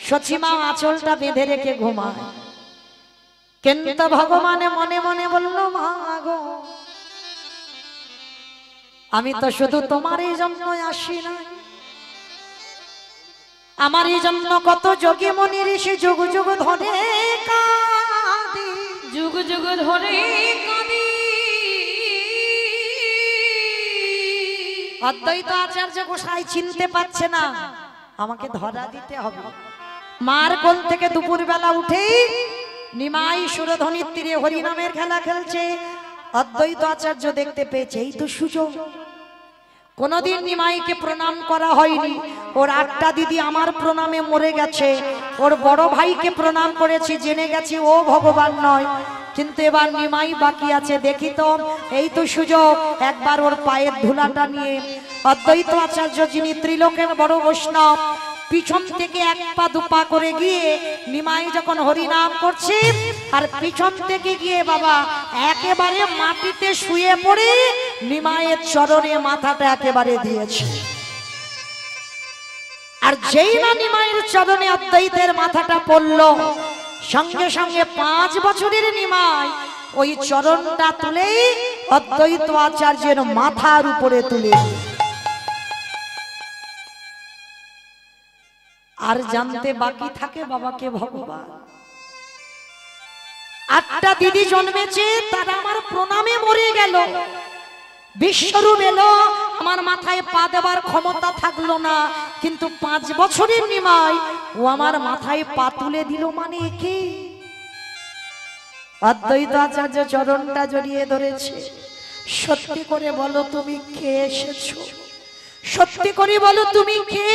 সচিমা আঁচলটা বেঁধে রেখে ঘুমায়। কিন্তু ভগবানে মনে মনে বলল, মা গো, আমি তো শুধু তোমার এই জন্য আসি না, আমার এই জন্য কত যোগী মনি ঋষি যুগ যুগ ধরে কাঁদে, যুগ যুগ ধরে কাঁদে। অদ্বৈত আচার্য গোসাই চিনতে পারছে না, আমাকে ধরা দিতে হবে। মার কোল থেকে দুপুর বেলা উঠে নিমাই সুরধ্বনির তীরে হরিনামের খেলা খেলছে। অদ্বৈত আচার্য দেখতে পেয়েছে, এই তো সুযোগ। কোনদিন নিমাইকে প্রণাম করা হয়নি, ওর 8টা দিদি আমার প্রণামে মরে গেছে, ওর বড় ভাইকে প্রণাম করেছি, জেনে গেছি ও ভগবান নয়, কিন্তু এবার নিমাই বাকি আছে। দেখি তো, এই তো সুযোগ, একবার ওর পায়ের ধুলাটা নিয়ে। অদ্বৈত আচার্য যিনি ত্রিলোকের বড় বৈষ্ণব, পিছন থেকে 1 পা 2 পা করে গিয়ে নিমাই যখন হরিনাম করছে, আর পিছন থেকে গিয়ে বাবা একেবারে মাটিতে শুয়ে পড়ে নিমাইয়ের চরণে মাথাটা একেবারে দিয়েছে। আর যেই না নিমাইয়ের চরণে অদ্বৈতের মাথাটা পড়ল, সঙ্গে সঙ্গে 5 বছরের নিমাই ওই চরণটা তুলে অদ্বৈত আচার্যের মাথার উপরে তুলে। আর জানতে বাকি থাকে বাবাকে ভগবান। 8টা দিদি জন্মেছে, তারা আমার প্রণামে মরে গেল। বিশ্বরূপ এলো, আমার মাথায় পা দেবার ক্ষমতা থাকলো না, কিন্তু 5 বছরের নিমাই ও আমার মাথায় পা তুলে দিল। মানে কি? অদ্বৈত আচার্য চরণটা জড়িয়ে ধরেছে। সত্যি করে বলো তুমি কে এসেছো? সত্যি করে বলো তুমি কে?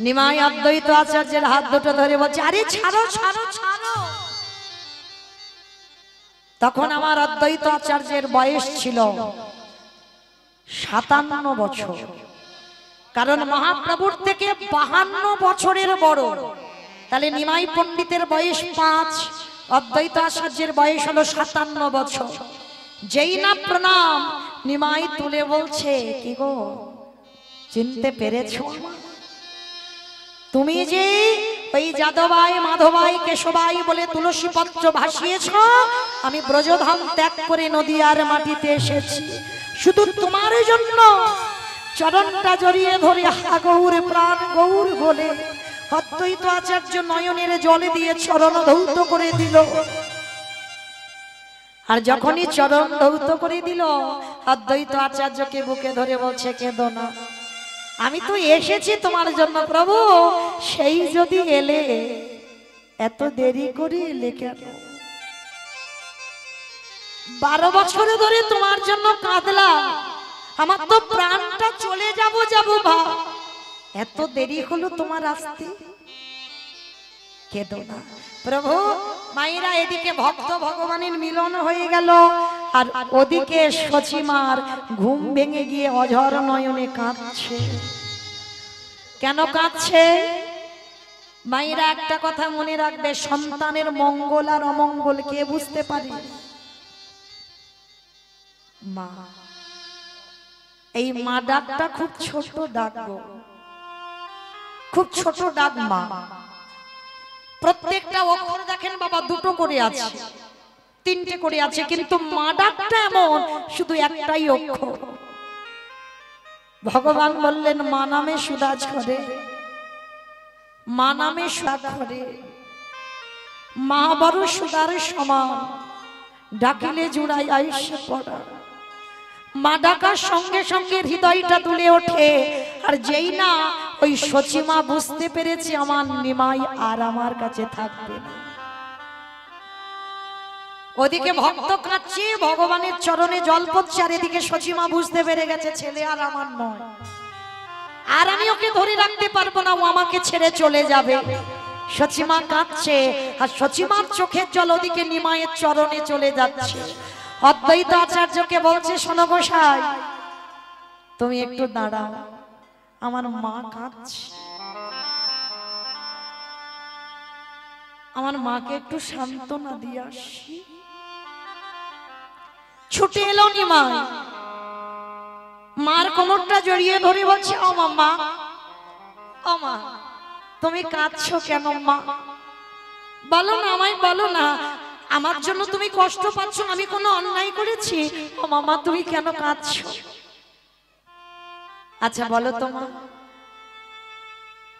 নিমাই অদ্বৈত আচার্যের হাত দুটো ধরে বলছে, আরে ছাড়ো ছাড়ো ছাড়ো। তখন আমার অদ্বৈত আচার্যের বয়স ছিল 57 বছর, কারণ মহাপ্রভুর থেকে 52 বছরের বড়। তাহলে নিমাই পণ্ডিতের বয়স 5, অদ্বৈত আচার্যের বয়স হলো 57 বছর। যেই না প্রণাম নিমাই তুলে বলছে, কি গো চিনতে পেরেছো? তুমি যে ওই যাদবাই মাধবাই কেশবাই বলে তুলসী পত্র ভাসিয়েছ, আমি ব্রজধাম ত্যাগ করে নদিয়ার মাটিতে এসেছি শুধু তোমার জন্য। চরণটা জড়িয়ে ধরে হা গৌর প্রাণ গৌর বলে অদ্বৈত আচার্য নয়নের জলে দিয়ে চরণ ধৌত করে দিল। আর যখনই চরণ ধৌত করে দিল, অদ্বৈত আচার্যকে বুকে ধরে বলছে, কেঁদো না, আমি তো এসেছি তোমার জন্য প্রভু, সেই যদি এলে এত দেরি করে এলে কেন? 12 বছর ধরে তোমার জন্য কাঁদলাম, আমার তো প্রাণটা চলে যাব ভা, এত দেরি হলো তোমার আসতে, কেঁদো না প্রভু। মায়েরা এদিকে ভক্ত ভগবানের মিলন হয়ে গেল, আর ওদিকে সচিমার ঘুম ভেঙে গিয়ে অঝর নয়নে কাঁদছে। কেন কাঁদছে? মায়েরা একটা কথা মনে রাখবে, সন্তানের মঙ্গল আর অমঙ্গল কে বুঝতে পারে? মা। এই মা ডাকটা খুব ছোট ডাক গো, খুব ছোট ডাক মা। প্রত্যেকটা অক্ষর দেখেন বাবা দুটো করে আছে, 3টে করে আছে, কিন্তু মা ডাকটা এমন শুধু একটাই অক্ষর। ভগবান বললেন, মা নামে সুধা ঝরে, মা নামে সুধা ঝরে, মা বড় সুধার সমান, ডাকিলে জুড়াই আইসে পড়া। মা ডাকার সঙ্গে সঙ্গে হৃদয়টা দুলে ওঠে, আর যেই না ওই সচিমা বুঝতে পেরেছে আমার নিমাই আর আমার কাছে থাকবে না, ওদিকে ভক্ত কাঁদছে, ভগবানের চরণে জল পড়ছে, আর এদিকে সচিমা বুঝতে পেরে গেছে ছেলে আর আমার নয়, আর আমি ওকে ধরে রাখতে পারবো না, ও আমাকে ছেড়ে চলে যাবে। সচিমা কাঁদছে, আর সচিমার চোখের জল ওদিকে নিমাইয়ের চরণে চলে যাচ্ছে। অদ্বৈত আচার্যকে বলছে, শোনো গোসাই, তুমি একটু দাঁড়াও, আমার মা কাঁদছে, আমার মাকে একটু সান্ত্বনা দিয়ে আসি। ছুটে এলো নিমাই, মার কোমরটা জড়িয়ে ধরে বলছে, ও মা, ও মা, তুমি কাঁদছো কেন মা? বলো না, আমায় বলো না, আমার জন্য তুমি কষ্ট পাচ্ছ, আমি কোনো অন্যায় করেছি? ও মামা, তুমি কেন কাঁদছো? আচ্ছা বলো তো মা,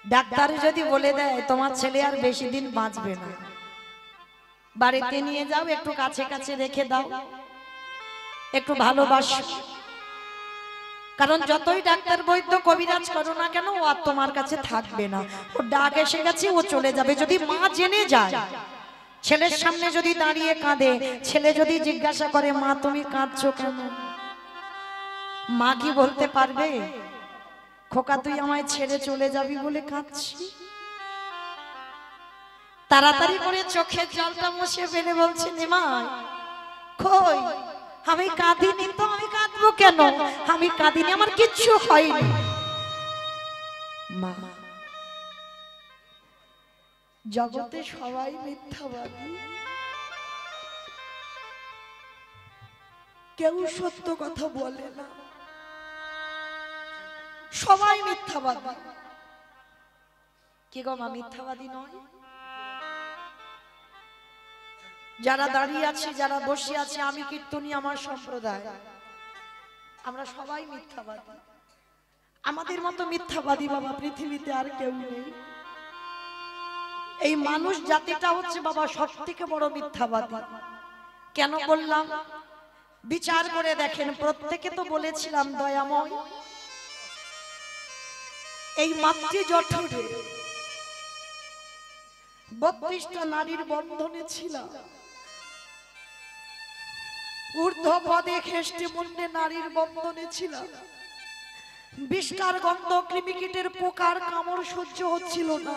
ডাক্তার যদি বলে দেয় তোমার ছেলে আর বেশি দিন বাঁচবে না, বাড়িতে নিয়ে যাও, একটু কাছে কাছে রেখে দাও, একটু ভালোবাসো, কারণ যতই ডাক্তার বৈদ্য কবিরাজ করো না কেন, ও আর তোমার কাছে থাকবে না, ও ডাক এসে গেছে, ও চলে যাবে। যদি মা জেনে যায়, ছেলের সামনে যদি দাঁড়িয়ে কাঁদে, ছেলে যদি জিজ্ঞাসা করে, মা তুমি কাঁদছো কেন, মা কি বলতে পারবে, খোকা তুই আমায় ছেড়ে চলে যাবি বলে কাঁদছি? তাড়াতাড়ি করে চোখের জলটা মুছে ফেলে বলছে, নিমাই কই, আমি কাঁদিনি তো, আমি কাঁদবো কেন, আমি কাঁদিনি, আমার কিচ্ছু হয়নি। মা, জগতে সবাই মিথ্যাবাদী, কেউ সত্য কথা বলে না, সবাই মিথ্যাবাদী। কি গো মা, মিথ্যাবাদী নয়? যারা দাঁড়িয়ে আছে, যারা বসে আছে, আমি কীর্তনী, আমার সম্প্রদায়, আমরা সবাই মিথ্যাবাদী। আমাদের মতো মিথ্যাবাদী বাবা পৃথিবীতে আর কেউ নেই। এই মানুষ জাতিটা হচ্ছে বাবা সব থেকে বড় মিথ্যাবাদী। কেন বললাম বিচার করে দেখেন, প্রত্যেকে তো বলেছিলাম দয়াময়, এই মাতৃ জঠরে 32টা নারীর বন্ধনে ছিলাম, ঊর্ধ্ব পদে খেষ্টে মুন্ডে নারীর বন্ধনে ছিলাম, বিষকার গন্ধ, কৃমিকীটের পোকার কামড় সহ্য হচ্ছিল না,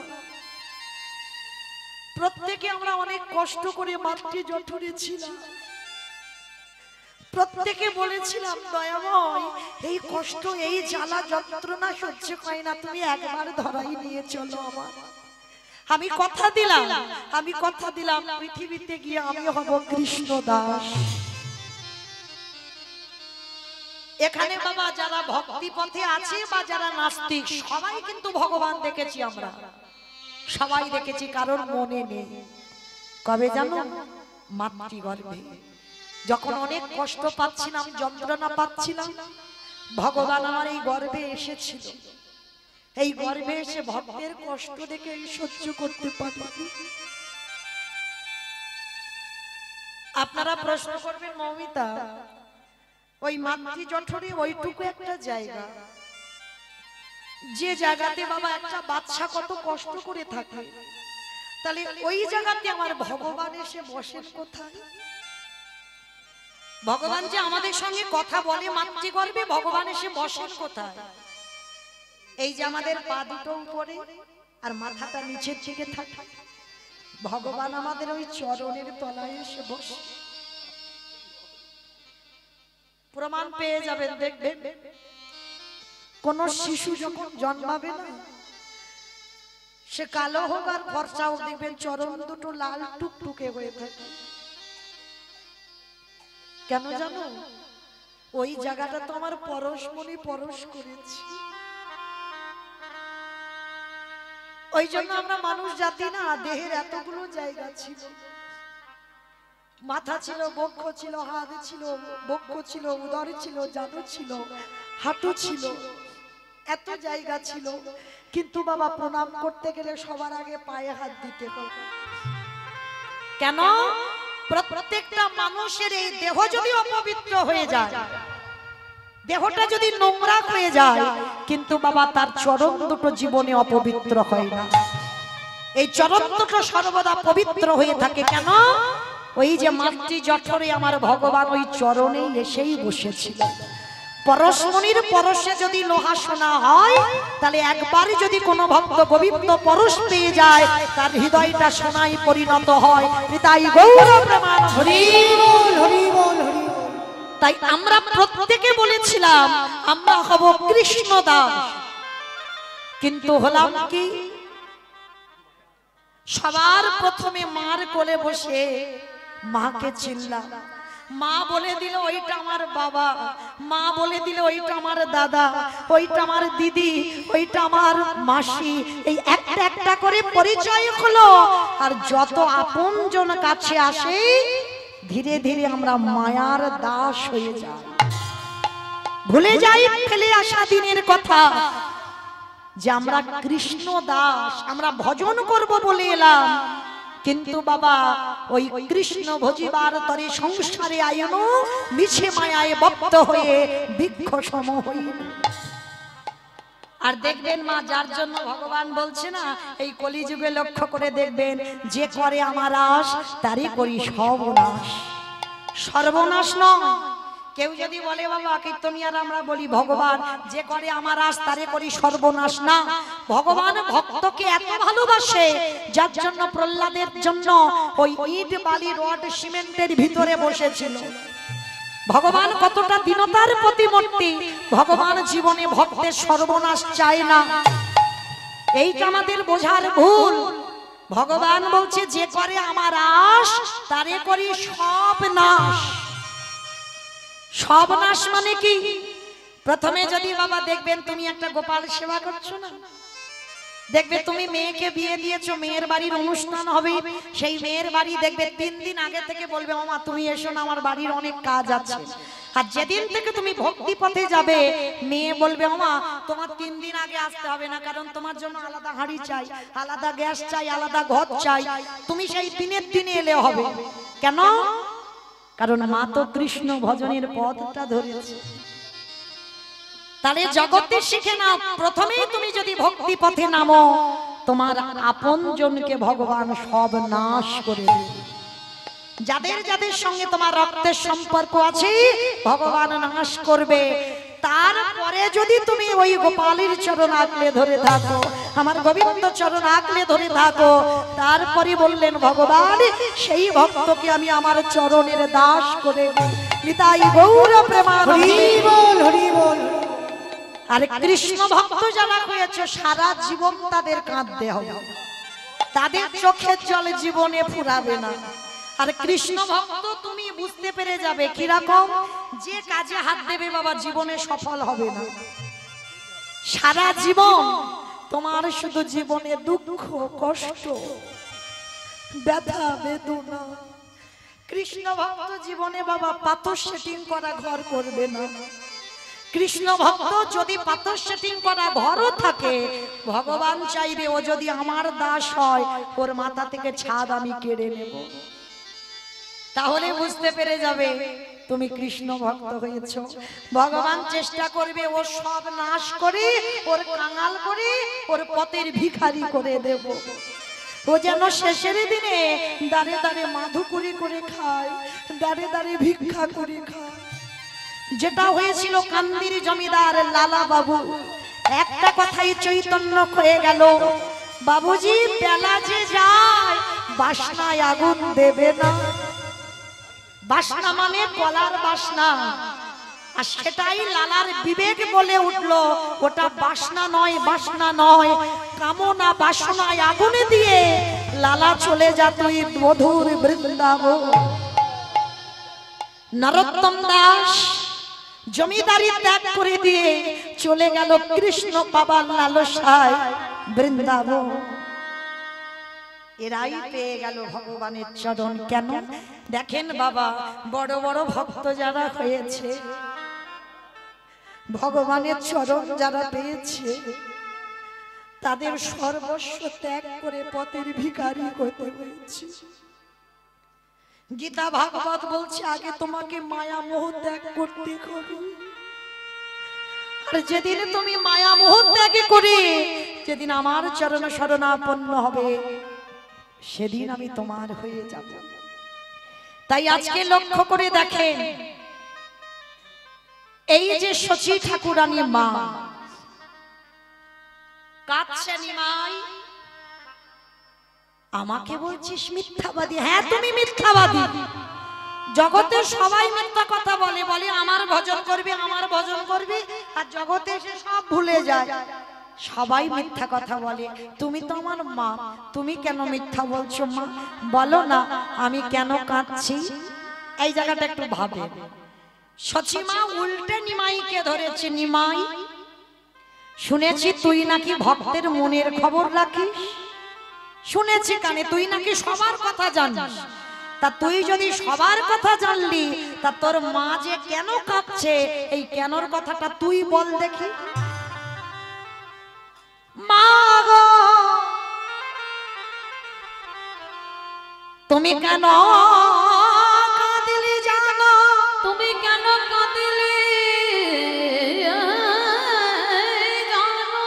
প্রত্যেকে আমরা অনেক কষ্ট করে মাতৃ জঠরে ছিলাম, প্রত্যেকে বলেছিলাম দয়াময় এই কষ্ট, এই জ্বালা যন্ত্রণা সহ্য হয় না, তুমি একবার ধরাই নিয়ে চলো আমার, আমি কথা দিলাম পৃথিবীতে গিয়ে আমি হব কৃষ্ণ দাস। এখানে বাবা যারা ভক্তি পথে আছে বা যারা নাস্তিক সবাই কিন্তু ভগবান দেখেছি, আমরা সবাই দেখেছি, কারোর মনে নেই। কবে জানো? মাতৃগর্ভে যখন অনেক কষ্ট পাচ্ছিলাম, যন্ত্রণা পাচ্ছিলাম, ভগবান আমার এই গর্ভে এসেছিল। এই গর্ভে এসে ভক্তের কষ্ট দেখে সহ্য করতে পারি। আপনারা প্রশ্ন করবেন, মৌমিতা ওই মাতৃ জঠরে ওইটুকু একটা জায়গা, যে জায়গাতে বাবা একটা বাচ্চা কত কষ্ট করে থাকে, তাহলে ওই জায়গাতে আমার ভগবান এসে বসেন কোথায়? ভগবান যে আমাদের সঙ্গে কথা বলে মাতৃগর্ভে, ভগবান এসে বসেন কোথায়? এই যে আমাদের পা দুটো উপরে আর মাথাটা নিচের দিকে থাকে, ভগবান আমাদের ওই চরণের তলায় এসে বসে। প্রমাণ পেয়ে যাবেন, দেখবেন কোন শিশু যখন জন্মাবে না, সে কালো হোক আর ফর্সা হোক, দেখবেন চরণ দুটো লাল টুকটুকে হয়ে থাকে। কেন জানো? ওই জায়গাটা তো আমার পরশমণি পরশ করেছি। ওই জন্য আমরা মানুষ জাতি না, দেহের এতগুলো জায়গা ছিল, মাথা ছিল, বক্ষ ছিল, হাত ছিল, বক্ষ ছিল, উদর ছিল, জাদু ছিল, হাঁটু ছিল, এত জায়গা ছিল। কিন্তু বাবা প্রণাম করতে গেলে সবার আগে পায়ে হাত দিতে হবে। কেন? প্রত্যেকটা মানুষের এই দেহ যদি অপবিত্র হয়ে যায়, দেহটা যদি নোংরা হয়ে যায়, কিন্তু বাবা তার চরণ দুটো জীবনে অপবিত্র হয় না। এই চরণ দুটো সর্বদা পবিত্র হয়ে থাকে। কেন? ওই যে মাতৃ জঠরে আমার ভগবান ওই চরণে এসেই বসেছিল। পরশমণির পরশে যদি লোহা সোনা হয়, তাহলে একবারে যদি কোনো ভক্ত গোবিন্দ পরশ পেয়ে যায়, তার হৃদয়টা সোনায় পরিণত হয়। তাই গৌর প্রমাণ হরি বল, হরি বল, হরি বল। তাই আমরা প্রত্যেকে বলেছিলাম আমরা হব কৃষ্ণ দাস, কিন্তু হলাম কি? সবার প্রথমে মার কোলে বসে মাকে চিনলাম। মা বলে দিল ওইটা আমার বাবা, মা বলে দিল ওইটা আমার দাদা, ওইটা আমার দিদি, ওইটা আমার মাসি। এই একটা একটা করে পরিচয় হলো। আর যত আপনজন কাছে আসে, ধীরে ধীরে আমরা মায়ার দাস হয়ে যাই, ভুলে যাই ফেলে আসা দিনের কথা, যে আমরা কৃষ্ণ দাস, আমরা ভজন করব বলে এলাম। কিন্তু বাবা ওই কৃষ্ণ ভজিবার তরে সংসারে আয়ন, মিছে মায়ায় বদ্ধ হয়ে বৃক্ষ সম হইল। আর দেখবেন মা, যার জন্য ভগবান বলছে না, এই কলিযুগে লক্ষ্য করে দেখবেন, যে করে আমার আশ তারই করি সর্বনাশ। সর্বনাশ নয়। কেউ যদি বলে বাবা কীর্তনিয়ার আমরা বলি ভগবান যে করে আমার আশ তারে করি সর্বনাশ, না। ভগবান ভক্তকে এত ভালোবাসে, যার জন্য প্রহ্লাদের জন্য ওই ইট বালি রড সিমেন্টের ভিতরে বসেছিল। ভগবান কতটা দীনতার প্রতিমূর্তি। ভগবান জীবনে ভক্তের সর্বনাশ চায় না, এইটা আমাদের বোঝার ভুল। ভগবান বলছে যে করে আমার আশ তারে করি সব নাশ। সব নাশ মানে কি? প্রথমে যদি বাবা দেখবেন তুমি একটা গোপাল সেবা করছো না, দেখবে তুমি মেয়েকে বিয়ে দিয়েছো, মেয়ের বাড়ির অনুষ্ঠান হবে, সেই মেয়ের বাড়ি দেখবে 3 দিন আগে থেকে বলবে মামা তুমি এসো না, আমার বাড়ির অনেক কাজ আছে। আর যেদিন থেকে তুমি ভক্তি পথে যাবে, মেয়ে বলবে মামা তোমার 3 দিন আগে আসতে হবে না, কারণ তোমার জন্য আলাদা হাঁড়ি চাই, আলাদা গ্যাস চাই, আলাদা ঘর চাই, তুমি সেই দিনের দিনে এলে হবে। কেন? কারণ মা তো কৃষ্ণ ভজনের পথটা ধরেছে। তাহলে জগতে শিখে নাও, প্রথমেই তুমি যদি ভক্তি পথে নামো, তোমার আপন জনকে ভগবান সব নাশ করে দেবে। যাদের যাদের সঙ্গে তোমার রক্তের সম্পর্ক আছে, ভগবান নাশ করবে। তারপরে যদি তুমি ওই গোপালের চরণ আঁকলে ধরে থাকো, আমার গোবিন্দ চরণ আঁকলে ধরে থাকো, তারপরে বললেন ভগবান সেই ভক্তকে আমি আমার চরণের দাস করে দিই। নিতাই গৌর প্রেমানন্দে হরি বল, হরি বল। আর কৃষ্ণ ভক্ত যারা হয়েছে সারা জীবন তাদের কাঁদতে হবে। তাদের চোখের জল জীবনে ফুরাবে না। আর কৃষ্ণ ভক্ত তুমি বুঝতে পেরে যাবে কিরকম, যে কাজে হাত দেবে বাবা জীবনে সফল হবে না। সারা জীবন তোমার শুধু জীবনে দুঃখ কষ্ট ব্যথা বেদনা। কৃষ্ণ ভক্ত জীবনে বাবা পাথর সেটিং করা ঘর করবে না। কৃষ্ণ ভক্ত যদি পাথর সেটিং করা ঘরও থাকে, ভগবান চাইবে ও যদি আমার দাস হয় ওর মাথা থেকে ছাদ আমি কেড়ে নেব। তাহলে বুঝতে পেরে যাবে তুমি কৃষ্ণ ভক্ত হয়েছো। ভগবান চেষ্টা করবে ও সব নাশ করে, ওর কাঙাল করে, ওর পথের ভিখারি করে দেব। ও যেন শেষের দিনে দাঁড়ে দাঁড়ে মাধুকরি করে খায়, দাঁড়ে দাঁড়ে ভিক্ষা করে খায়। যেটা হয়েছিল কান্দির জমিদার লালা বাবু, একটা কথাই চৈতন্য হয়ে গেল, বাবুজি বেলা যে যায় বাসনায় আগুন দেবে না। বাসনা মানে গলার বাসনা, আর সেটাই লালার বিবেক বলে উঠলো ওটা বাসনা নয়, বাসনা নয়, কামনা বাসনায় আগুনে দিয়ে লালা চলে যা তুই মধুর বৃন্দাবন। নরোত্তম দাস জমিদারি ত্যাগ করে দিয়ে চলে গেল কৃষ্ণ পাবার লালসায় বৃন্দাবন। এরাই পেয়ে গেল ভগবানের চরণ। কেন দেখেন বাবা, বড় বড় ভক্ত যারা হয়েছে, ভগবানের চরণ যারা পেয়েছে, তাদের সর্বস্ব ত্যাগ করে পথের ভিখারি হতে হয়েছে। গীতা ভাগবত বলছে আগে তোমাকে মায়া মোহ ত্যাগ করতে হবে। আর যেদিন তুমি মায়া মোহ ত্যাগ করে যেদিন আমার চরণ শরণাপন্ন হবে, সেদিন আমি তোমার হয়ে যাব। তাই আজকে লক্ষ্য করে দেখেন, এই যে শচী ঠাকুরানী মা কাঁদছে, নিমাই আমাকে বলছিস মিথ্যাবাদী? হ্যাঁ তুমি মিথ্যাবাদী। জগতে সবাই মিথ্যা কথা বলে, বলে আমার ভজন করবে, আমার ভজন করবে, আর জগতে সে সব ভুলে যায়। সবাই মিথ্যা কথা বলে। তুমি তো আমার মা, তুমি কেন মিথ্যা বলছো মা? বলো না আমি কেন কাঁদছি। এই জায়গাটা একটু ভাবে। শচী মা উল্টে নিমাইকে ধরেছে। নিমাই, শুনেছি তুই নাকি ভক্তের মনের খবর রাখিস, শুনেছি কানে তুই নাকি সবার কথা জানিস। তা তুই যদি সবার কথা জানলি, তা তোর মা যে কেন কাঁদছে, এই কেনর কথাটা তুই বল দেখি। মা গো তুমি কেন কাঁদিলে জানো? তুমি কেন কাঁদিলে জানো?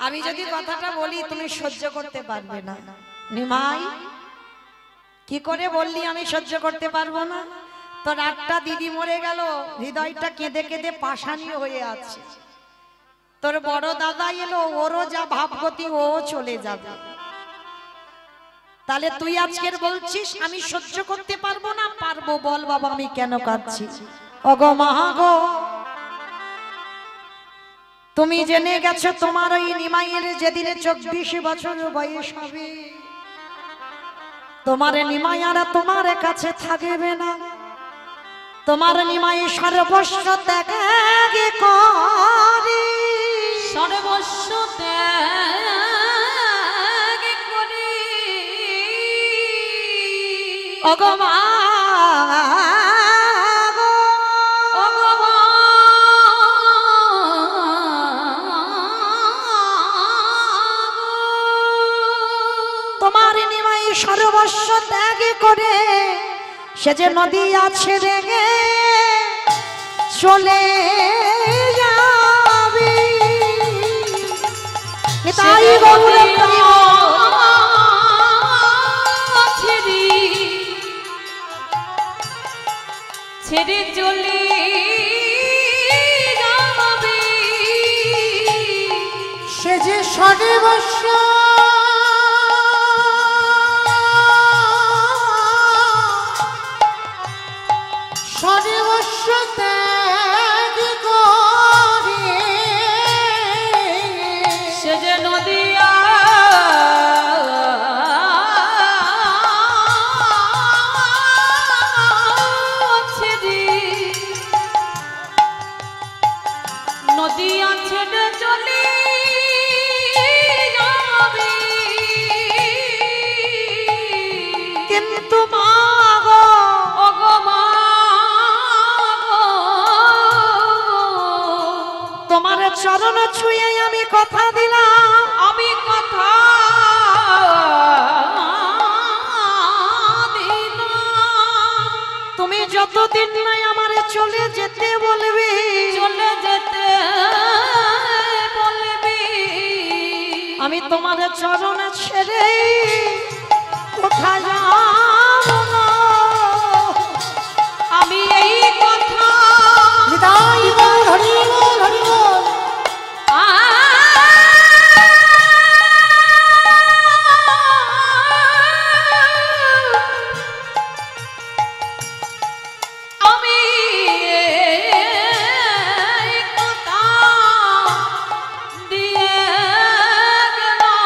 আমি যদি কথাটা বলি তুমি সহ্য করতে পারবে না। নিমাই কি করে বললি আমি সহ্য করতে পারবো না? তোর 8টা দিদি মরে গেল, হৃদয়টা কেঁদে কেঁদে পাষাণী হয়ে আছে। তোর বড় দাদা এলো, ওরও যা ভাবগতি ও চলে যাবে। তাহলে তুই আজকের বলছিস আমি সহ্য করতে পারবো না? পারবো। বল বাবা আমি কেন কাঁদছি। ওগো মা গো, তুমি জেনে গেছো তোমার ওই নিমাইয়ের যেদিনে 24 বছর বয়স হবে, তোমার নিমাই আর তোমার কাছে থাকবে না। তোমার নিমাই সর্বস্ব ত্যাগ করে, সর্বস্ব ত্যাগ করে ওগো মা গো, ওগো মা তোমার নিমাই সর্বস্ব ত্যাগ করে সে যে নদী আছে রেগে চলে যাবে। তাই গৌরে ছেড়ে চলে যাবে, সে যে সর্বস্ব সর্বস্ব ত্যাগ করে সে যে নদী ছেড়ে চলি যাবি, কিন্তু মা গো, ওগো মা গো, তোমার চরণ ছুঁয়ে আমি কথা দিলাম, আমি কথা দিলাম, তুমি যতদিন নাই আমারে চলে যেতে বলবে, চলে যেতে বলবি, আমি তোমার চরণ ছেড়ে কোথায় যাব না। আমি এই কথা নিতাই গৌর হরি বল, হরি বল। আমি এই কথা দিয়ে গেলাম,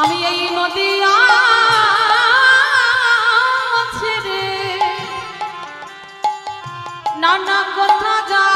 আমি এই নদিয়া ছেড়ে নানা কথা যা